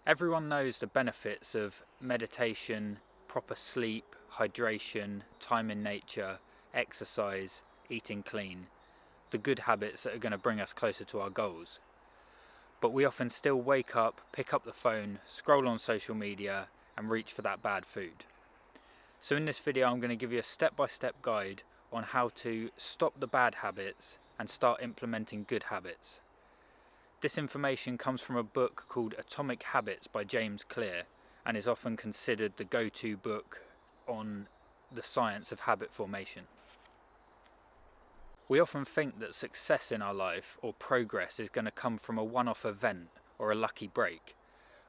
Everyone knows the benefits of meditation, proper sleep, hydration, time in nature, exercise, eating clean, the good habits that are going to bring us closer to our goals. But we often still wake up, pick up the phone, scroll on social media and reach for that bad food. So in this video I'm going to give you a step-by-step guide on how to stop the bad habits and start implementing good habits. This information comes from a book called Atomic Habits by James Clear and is often considered the go-to book on the science of habit formation. We often think that success in our life or progress is going to come from a one-off event or a lucky break,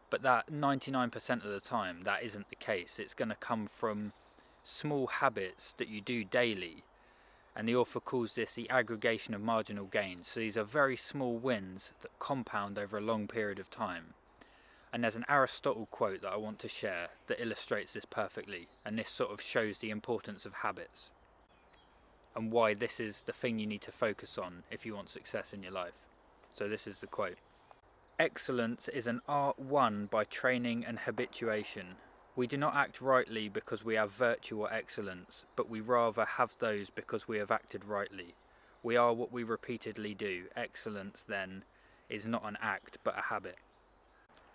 but that 99% of the time that isn't the case. It's going to come from small habits that you do daily, and the author calls this the aggregation of marginal gains. So these are very small wins that compound over a long period of time. And there's an Aristotle quote that I want to share that illustrates this perfectly, and this sort of shows the importance of habits and why this is the thing you need to focus on if you want success in your life. So this is the quote. "Excellence is an art won by training and habituation. We do not act rightly because we have virtue or excellence, but we rather have those because we have acted rightly. We are what we repeatedly do. Excellence, then, is not an act but a habit."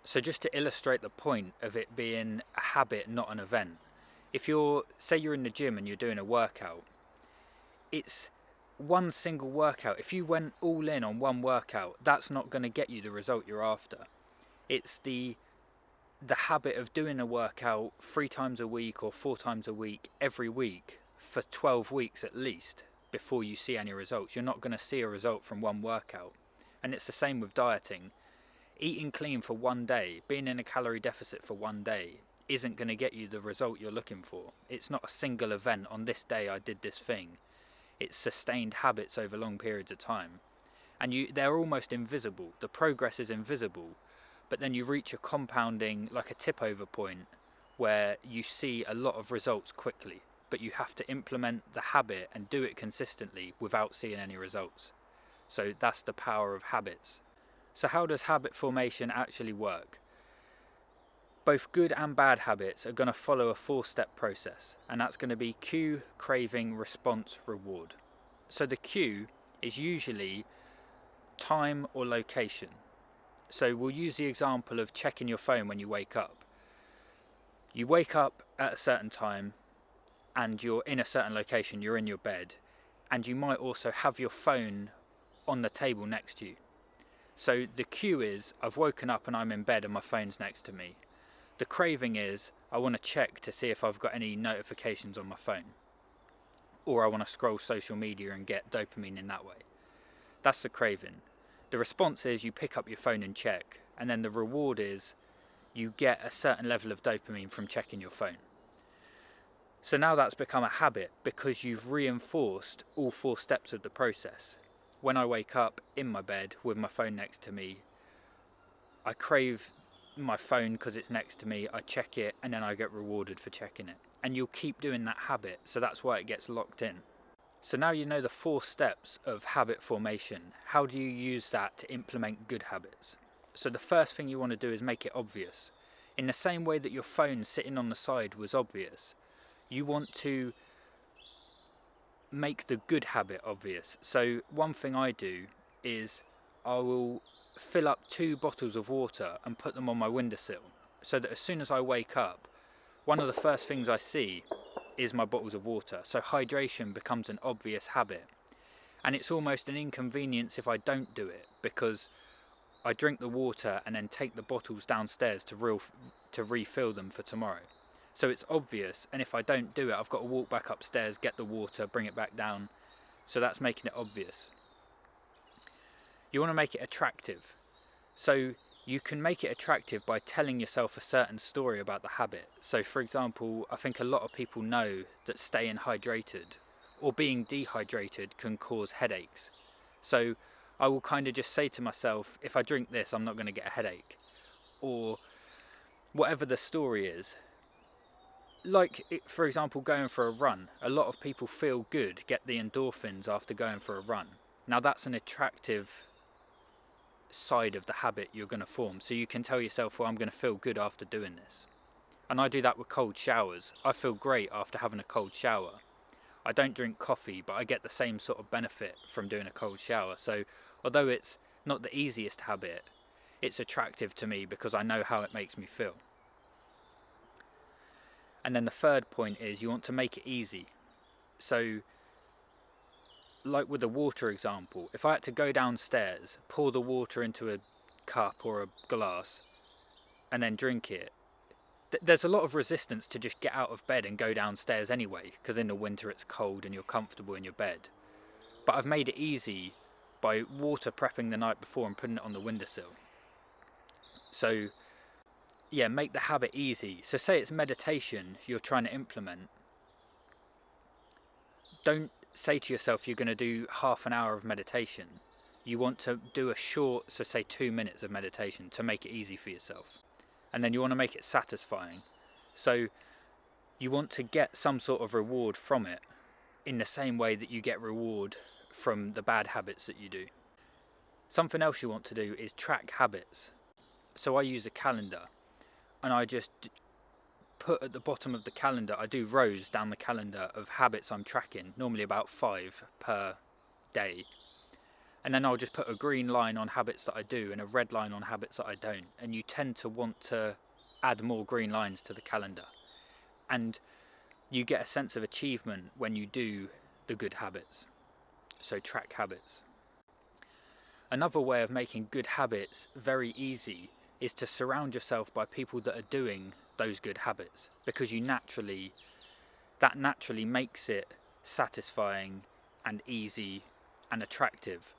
So just to illustrate the point of it being a habit, not an event. If say you're in the gym and you're doing a workout, it's one single workout. If you went all in on one workout, that's not going to get you the result you're after. It's the habit of doing a workout 3 times a week or 4 times a week every week for 12 weeks at least before you see any results. You're not going to see a result from one workout. And it's the same with dieting. Eating clean for one day, being in a calorie deficit for one day isn't going to get you the result you're looking for. It's not a single event. On this day I did this thing. It's sustained habits over long periods of time. And they're almost invisible. The progress is invisible. But then you reach a compounding, like a tip over point, where you see a lot of results quickly. But you have to implement the habit and do it consistently without seeing any results. So that's the power of habits. So how does habit formation actually work? Both good and bad habits are going to follow a 4-step process, and that's going to be cue, craving, response, reward. So the cue is usually time or location. So we'll use the example of checking your phone when you wake up. You wake up at a certain time and you're in a certain location, you're in your bed, and you might also have your phone on the table next to you. So the cue is, I've woken up and I'm in bed and my phone's next to me. The craving is, I want to check to see if I've got any notifications on my phone. Or I want to scroll social media and get dopamine in that way. That's the craving. The response is you pick up your phone and check, and then the reward is you get a certain level of dopamine from checking your phone. So now that's become a habit because you've reinforced all 4 steps of the process. When I wake up in my bed with my phone next to me, I crave my phone because it's next to me, I check it, and then I get rewarded for checking it. And you'll keep doing that habit, so that's why it gets locked in. So now you know the 4 steps of habit formation. How do you use that to implement good habits? So the first thing you want to do is make it obvious. In the same way that your phone sitting on the side was obvious, you want to make the good habit obvious. So one thing I do is I will fill up 2 bottles of water and put them on my windowsill, so that as soon as I wake up, one of the first things I see is my bottles of water. So hydration becomes an obvious habit, and it's almost an inconvenience if I don't do it, because I drink the water and then take the bottles downstairs to refill them for tomorrow. So it's obvious, and if I don't do it, I've got to walk back upstairs, get the water, bring it back down. So that's making it obvious. You want to make it attractive. So you can make it attractive by telling yourself a certain story about the habit. So for example, I think a lot of people know that staying hydrated or being dehydrated can cause headaches. So I will kind of just say to myself, if I drink this, I'm not going to get a headache. Or whatever the story is. Like, for example, going for a run. A lot of people feel good, get the endorphins after going for a run. Now that's an attractive side of the habit you're going to form. So you can tell yourself, well, I'm going to feel good after doing this. And I do that with cold showers. I feel great after having a cold shower. I don't drink coffee, but I get the same sort of benefit from doing a cold shower. So although it's not the easiest habit, it's attractive to me because I know how it makes me feel. And then the third point is you want to make it easy. So like with the water example, if I had to go downstairs, pour the water into a cup or a glass and then drink it, there's a lot of resistance to just get out of bed and go downstairs anyway, because in the winter it's cold and you're comfortable in your bed. But I've made it easy by water prepping the night before and putting it on the windowsill. So yeah, make the habit easy. So say it's meditation you're trying to implement. Don't say to yourself you're going to do half an hour of meditation. You want to do a short, so say 2 minutes of meditation to make it easy for yourself. And then you want to make it satisfying. So you want to get some sort of reward from it in the same way that you get reward from the bad habits that you do. Something else you want to do is track habits. So I use a calendar and I just put at the bottom of the calendar, I do rows down the calendar of habits I'm tracking, normally about 5 per day. And then I'll just put a green line on habits that I do and a red line on habits that I don't. And you tend to want to add more green lines to the calendar. And you get a sense of achievement when you do the good habits. So track habits. Another way of making good habits very easy is to surround yourself by people that are doing those good habits, because that naturally makes it satisfying and easy and attractive.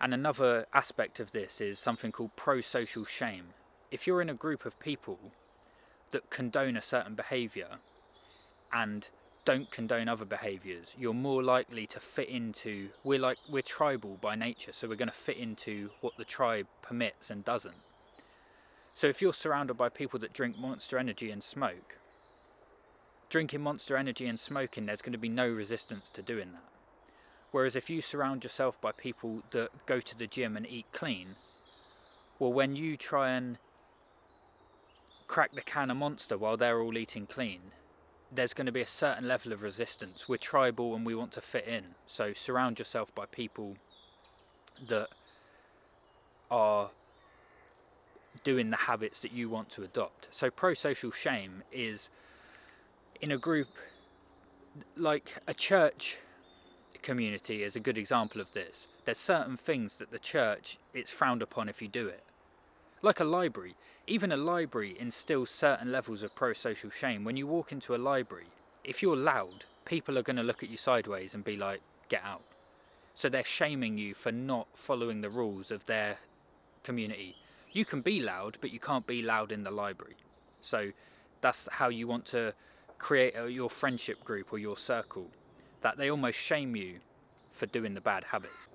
And another aspect of this is something called pro-social shame. If you're in a group of people that condone a certain behaviour and don't condone other behaviours, you're more likely to fit into, we're tribal by nature, so we're going to fit into what the tribe permits and doesn't. So if you're surrounded by people that drink Monster Energy and smoke, drinking Monster Energy and smoking, there's going to be no resistance to doing that. Whereas if you surround yourself by people that go to the gym and eat clean, well, when you try and crack the can of Monster while they're all eating clean, there's going to be a certain level of resistance. We're tribal and we want to fit in. So surround yourself by people that are doing the habits that you want to adopt. So pro-social shame is in a group, like a church community is a good example of this. There's certain things that the church, it's frowned upon if you do it. Like a library. Even a library instills certain levels of pro-social shame. When you walk into a library, if you're loud, people are going to look at you sideways and be like, get out. So they're shaming you for not following the rules of their community. You can be loud, but you can't be loud in the library. So that's how you want to create your friendship group or your circle, that they almost shame you for doing the bad habits.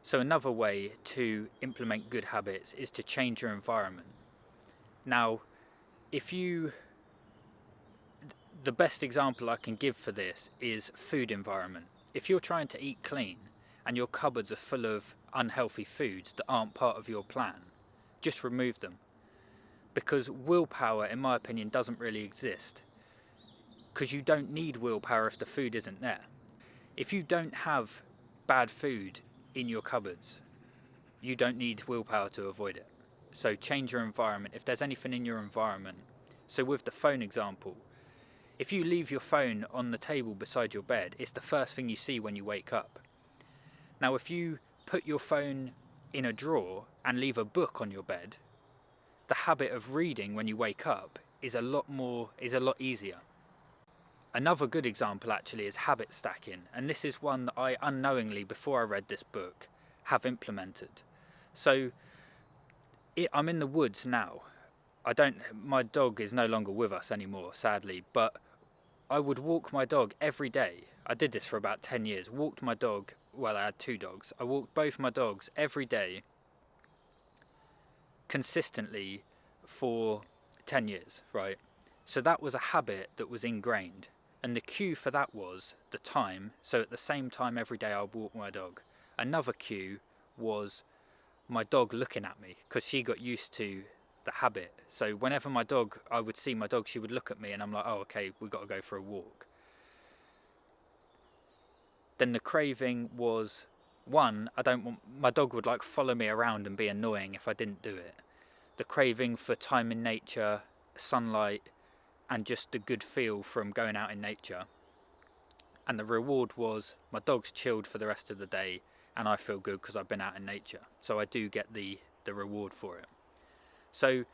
So another way to implement good habits is to change your environment. Now, the best example I can give for this is food environment. If you're trying to eat clean and your cupboards are full of unhealthy foods that aren't part of your plan, just remove them. Because willpower, in my opinion, doesn't really exist. Because you don't need willpower if the food isn't there. If you don't have bad food in your cupboards, you don't need willpower to avoid it. So change your environment. If there's anything in your environment, so with the phone example, if you leave your phone on the table beside your bed, it's the first thing you see when you wake up. Now if you put your phone in a drawer and leave a book on your bed, the habit of reading when you wake up is a lot easier. Another good example actually is habit stacking, and this is one that I unknowingly, before I read this book, have implemented. So I'm in the woods now. My dog is no longer with us anymore, sadly, but I would walk my dog every day. I did this for about 10 years. Walked my dog, well, I had 2 dogs. I walked both my dogs every day consistently for 10 years, right? So that was a habit that was ingrained. And the cue for that was the time. So at the same time every day I would walk my dog. Another cue was my dog looking at me, because she got used to the habit. So whenever I would see my dog, she would look at me and I'm like, oh, okay, we've got to go for a walk. Then the craving was, one, my dog would like follow me around and be annoying if I didn't do it. The craving for time in nature, sunlight, and just the good feel from going out in nature. And the reward was my dog's chilled for the rest of the day and I feel good because I've been out in nature. So I do get the reward for it. So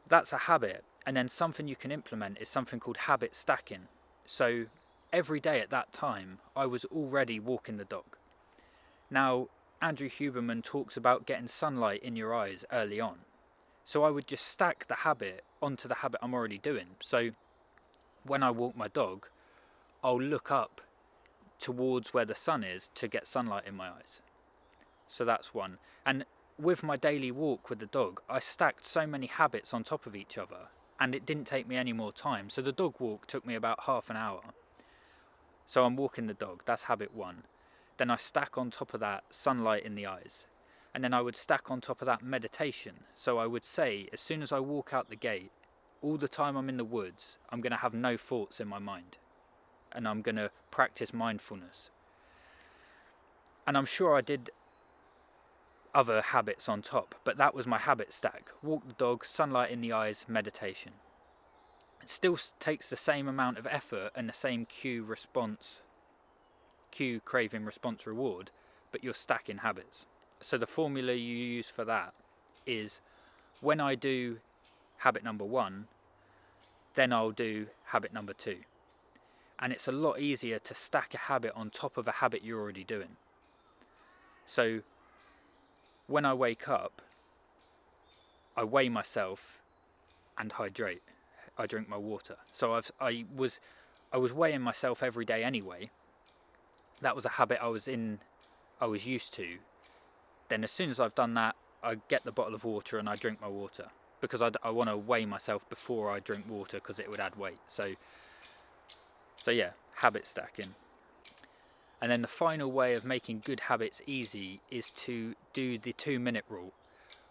that's a habit. And then something you can implement is something called habit stacking. So every day at that time, I was already walking the dog. Now, Andrew Huberman talks about getting sunlight in your eyes early on. So I would just stack the habit onto the habit I'm already doing. So when I walk my dog, I'll look up towards where the sun is to get sunlight in my eyes. So that's one. And with my daily walk with the dog, I stacked so many habits on top of each other and it didn't take me any more time. So the dog walk took me about half an hour. So I'm walking the dog, that's habit one. Then I stack on top of that sunlight in the eyes. And then I would stack on top of that meditation. So I would say, as soon as I walk out the gate, all the time I'm in the woods, I'm going to have no thoughts in my mind. And I'm going to practice mindfulness. And I'm sure I did other habits on top, but that was my habit stack. Walk the dog, sunlight in the eyes, meditation. It still takes the same amount of effort and the same cue, craving, response, reward, but you're stacking habits. So the formula you use for that is, when I do habit number 1, then I'll do habit number 2. And it's a lot easier to stack a habit on top of a habit you're already doing. So when I wake up, I weigh myself and hydrate. I drink my water. So I was weighing myself every day anyway. That was a habit I was used to. Then as soon as I've done that, I get the bottle of water and I drink my water, because I want to weigh myself before I drink water, because it would add weight. So yeah, habit stacking. And then the final way of making good habits easy is to do the 2-minute rule.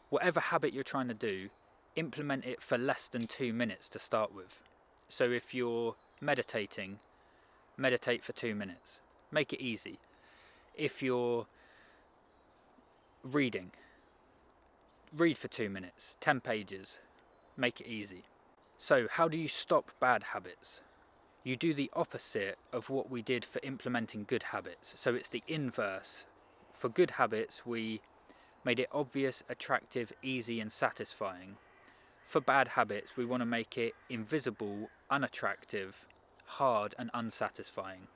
Whatever habit you're trying to do, implement it for less than 2 minutes to start with. So if you're meditating, meditate for 2 minutes. Make it easy. If you're reading, read for 2 minutes, 10 pages. Make it easy. So how do you stop bad habits? You do the opposite of what we did for implementing good habits. So it's the inverse. For good habits, we made it obvious, attractive, easy and satisfying. For bad habits, we want to make it invisible, unattractive, hard and unsatisfying.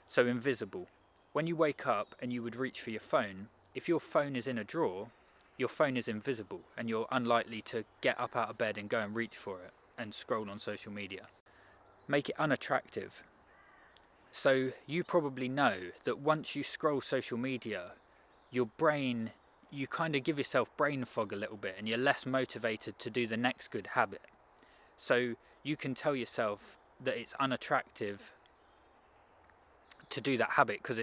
So invisible. When you wake up and you would reach for your phone, if your phone is in a drawer, your phone is invisible and you're unlikely to get up out of bed and go and reach for it and scroll on social media. Make it unattractive. So you probably know that once you scroll social media, your brain, you kind of give yourself brain fog a little bit and you're less motivated to do the next good habit. So you can tell yourself that it's unattractive to do that habit, because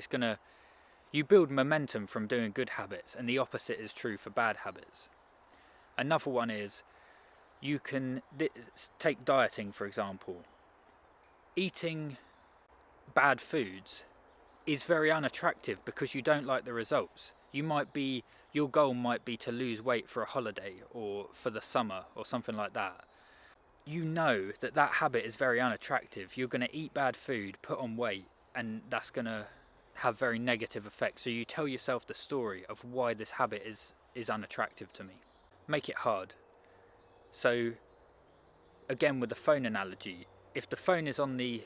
you build momentum from doing good habits, and the opposite is true for bad habits. Another one is, you can take dieting for example. Eating bad foods is very unattractive because you don't like the results. Your goal might be to lose weight for a holiday or for the summer or something like that. You know that habit is very unattractive. You're going to eat bad food, put on weight, and that's going to have very negative effects. So you tell yourself the story of why this habit is unattractive to me. Make it hard. So again, with the phone analogy, if the phone is on the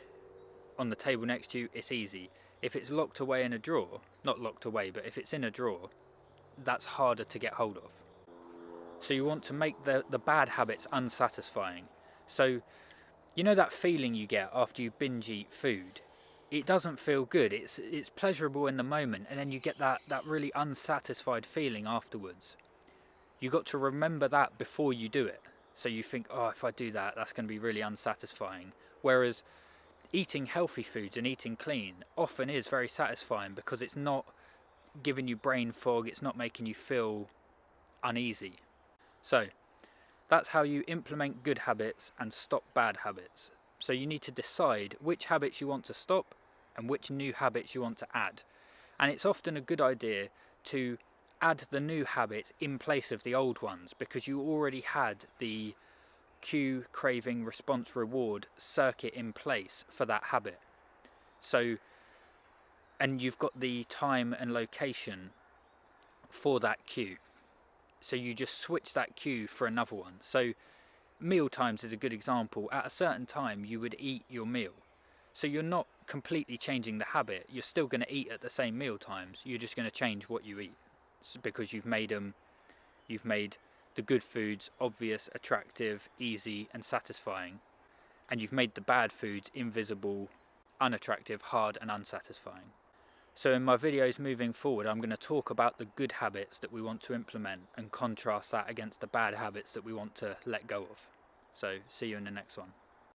table next to you, it's easy. If it's locked away in a drawer, not locked away, but if it's in a drawer, that's harder to get hold of. So you want to make the bad habits unsatisfying. So you know that feeling you get after you binge eat food? It doesn't feel good. It's pleasurable in the moment, and then you get that really unsatisfied feeling afterwards. You got to remember that before you do it. So you think, oh, if I do that, that's going to be really unsatisfying. Whereas eating healthy foods and eating clean often is very satisfying, because it's not giving you brain fog, it's not making you feel uneasy. So that's how you implement good habits and stop bad habits. So you need to decide which habits you want to stop and which new habits you want to add. And it's often a good idea to add the new habits in place of the old ones, because you already had the cue, craving, response, reward circuit in place for that habit. So, and you've got the time and location for that cue. So you just switch that cue for another one. So meal times is a good example. At a certain time you would eat your meal. So you're not completely changing the habit. You're still going to eat at the same meal times. You're just going to change what you eat, because you've made the good foods obvious, attractive, easy and satisfying, and you've made the bad foods invisible, unattractive, hard and unsatisfying. So in my videos moving forward, I'm going to talk about the good habits that we want to implement and contrast that against the bad habits that we want to let go of. So see you in the next one.